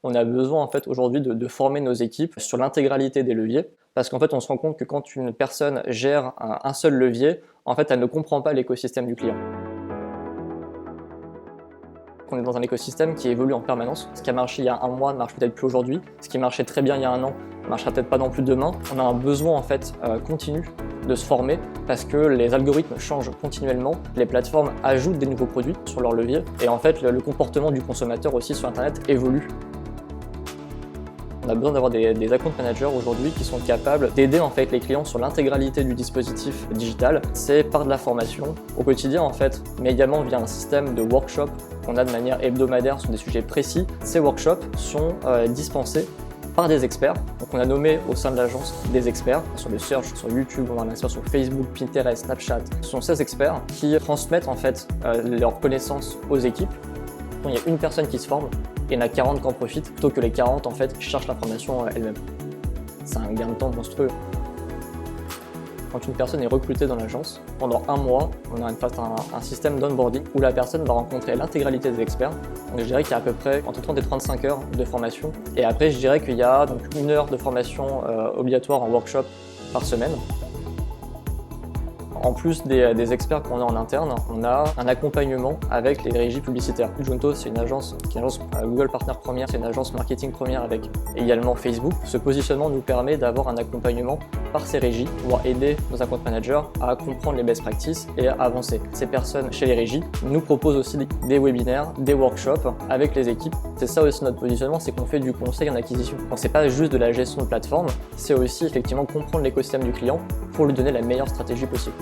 On a besoin en fait aujourd'hui de former nos équipes sur l'intégralité des leviers, parce qu'en fait on se rend compte que quand une personne gère un seul levier, en fait elle ne comprend pas l'écosystème du client. On est dans un écosystème qui évolue en permanence. Ce qui a marché il y a un mois ne marche peut-être plus aujourd'hui. Ce qui marchait très bien il y a un an ne marchera peut-être pas non plus demain. On a un besoin en fait continu de se former parce que les algorithmes changent continuellement. Les plateformes ajoutent des nouveaux produits sur leur levier et en fait le comportement du consommateur aussi sur Internet évolue. On a besoin d'avoir des account managers aujourd'hui qui sont capables d'aider en fait les clients sur l'intégralité du dispositif digital. C'est par de la formation au quotidien en fait, mais également via un système de workshop qu'on a de manière hebdomadaire sur des sujets précis. Ces workshops sont dispensés par des experts. Donc on a nommé au sein de l'agence des experts sur le search, sur YouTube, on en a sur Facebook, Pinterest, Snapchat. Ce sont ces experts qui transmettent en fait leurs connaissances aux équipes. Il y a une personne qui se forme et il y en a 40 qui en profitent, plutôt que les 40 en fait cherchent l'information elles-mêmes. C'est un gain de temps monstrueux. Quand une personne est recrutée dans l'agence, pendant un mois, on a un système d'onboarding où la personne va rencontrer l'intégralité des experts. Donc je dirais qu'il y a à peu près entre 30 et 35 heures de formation. Et après, je dirais qu'il y a donc 1 heure de formation obligatoire en workshop par semaine. En plus des experts qu'on a en interne, on a un accompagnement avec les régies publicitaires. Junto, c'est une agence Google Partner première, c'est une agence marketing première avec également Facebook. Ce positionnement nous permet d'avoir un accompagnement par ces régies, pouvoir aider nos account managers à comprendre les best practices et à avancer. Ces personnes chez les régies nous proposent aussi des webinaires, des workshops avec les équipes. C'est ça aussi notre positionnement, c'est qu'on fait du conseil en acquisition. Donc c'est pas juste de la gestion de plateforme, c'est aussi effectivement comprendre l'écosystème du client pour lui donner la meilleure stratégie possible.